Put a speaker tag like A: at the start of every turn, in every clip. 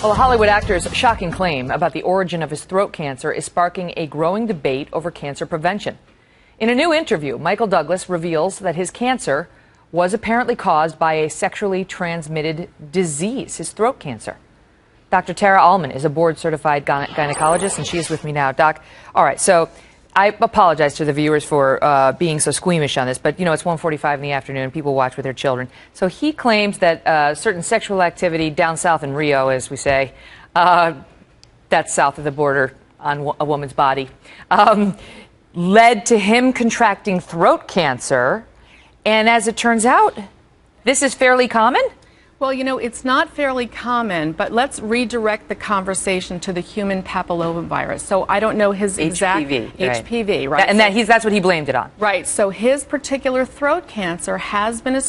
A: Well, a Hollywood actor's shocking claim about the origin of his throat cancer is sparking a growing debate over cancer prevention. In a new interview, Michael Douglas reveals that his cancer was apparently caused by a sexually transmitted disease, his throat cancer. Dr. Tara Allman is a board-certified gynecologist, and she is with me now. Doc, all right, so I apologize to the viewers for being so squeamish on this, but, you know, it's 1:45 in the afternoon. People watch with their children. So he claims that certain sexual activity down south in Rio, as we say, that's south of the border on a woman's body, led to him contracting throat cancer. And as it turns out, this is fairly common?
B: Well, you know, it's not fairly common, but let's redirect the conversation to the human papillomavirus. So I don't know his exact HPV, right?
A: And that's what he blamed it on.
B: Right. So his particular throat cancer has been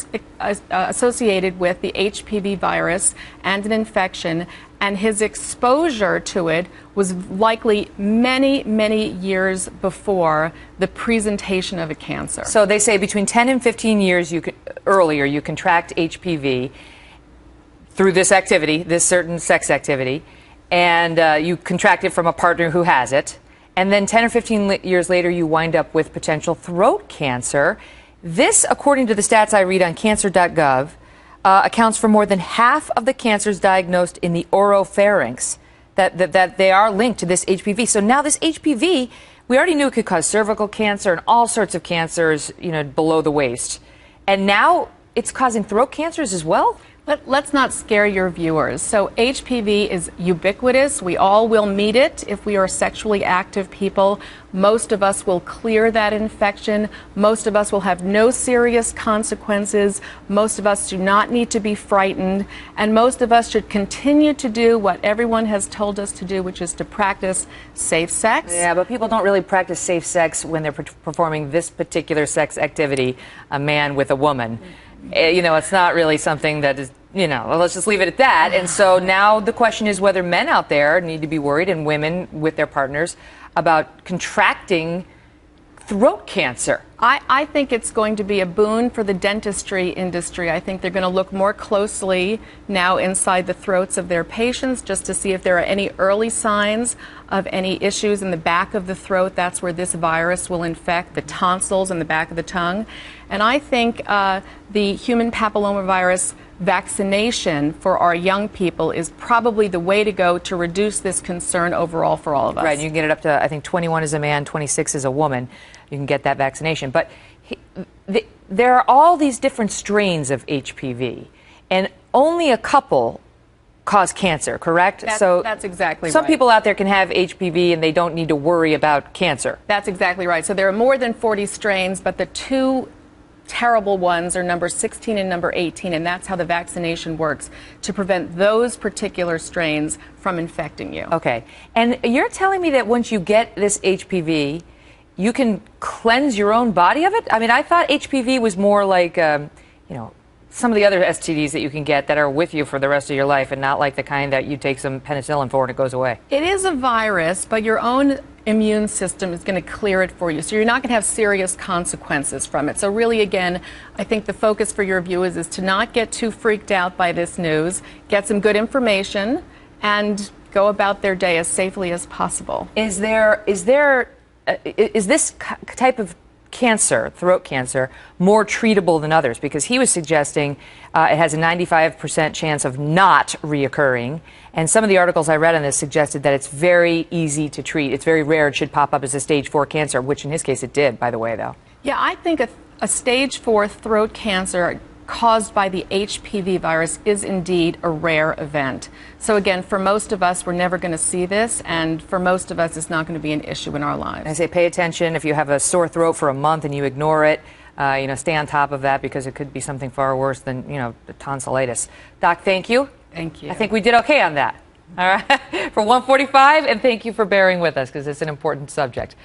B: associated with the HPV virus and an infection, and his exposure to it was likely many, many years before the presentation of a cancer.
A: So they say between 10 and 15 years earlier you contract HPV through this activity, this certain sex activity, and you contract it from a partner who has it, and then 10 or 15 years later you wind up with potential throat cancer. This, according to the stats I read on cancer.gov, accounts for more than half of the cancers diagnosed in the oropharynx, that they are linked to this HPV. So now this HPV, we already knew it could cause cervical cancer and all sorts of cancers, you know, below the waist. And now it's causing throat cancers as well?
B: Let's not scare your viewers. So HPV is ubiquitous. We all will meet it if we are sexually active people. Most of us will clear that infection. Most of us will have no serious consequences. Most of us do not need to be frightened. And most of us should continue to do what everyone has told us to do, which is to practice safe sex.
A: Yeah, but people don't really practice safe sex when they're performing this particular sex activity, a man with a woman. You know, it's not really something that is, you know, well, let's just leave it at that. And so now the question is whether men out there need to be worried, and women with their partners, about contracting throat cancer.
B: I think it's going to be a boon for the dentistry industry. I think they're going to look more closely now inside the throats of their patients just to see if there are any early signs of any issues in the back of the throat. That's where this virus will infect the tonsils and the back of the tongue. And I think the human papillomavirus vaccination for our young people is probably the way to go to reduce this concern overall for all of us.
A: Right, you can get it up to, I think, 21 as a man, 26 as a woman. You can get that vaccination. But there are all these different strains of HPV, and only a couple cause cancer, correct?
B: That's exactly right.
A: Some people out there can have HPV and they don't need to worry about cancer.
B: That's exactly right. So there are more than 40 strains, but the two terrible ones are number 16 and number 18, and that's how the vaccination works, to prevent those particular strains from infecting you.
A: Okay. And you're telling me that once you get this HPV, you can cleanse your own body of it? I mean, I thought HPV was more like, you know, some of the other STDs that you can get that are with you for the rest of your life, and not like the kind that you take some penicillin for and it goes away.
B: It is a virus, but your own immune system is going to clear it for you, so you're not going to have serious consequences from it. So really, again, I think the focus for your viewers is to not get too freaked out by this news, get some good information, and go about their day as safely as possible.
A: Is this type of cancer, throat cancer, more treatable than others? Because he was suggesting it has a 95% chance of not reoccurring. And some of the articles I read on this suggested that it's very easy to treat. It's very rare it should pop up as a stage 4 cancer, which in his case it did, by the way, though.
B: Yeah, I think a stage 4 throat cancer caused by the HPV virus is indeed a rare event. So again, for most of us, we're never going to see this, and for most of us, it's not going to be an issue in our lives.
A: I say pay attention. If you have a sore throat for a month and you ignore it, you know, stay on top of that, because it could be something far worse than, you know, the tonsillitis. Doc, thank you.
B: Thank you.
A: I think we did okay on that. All right, for 1:45, and thank you for bearing with us, because it's an important subject.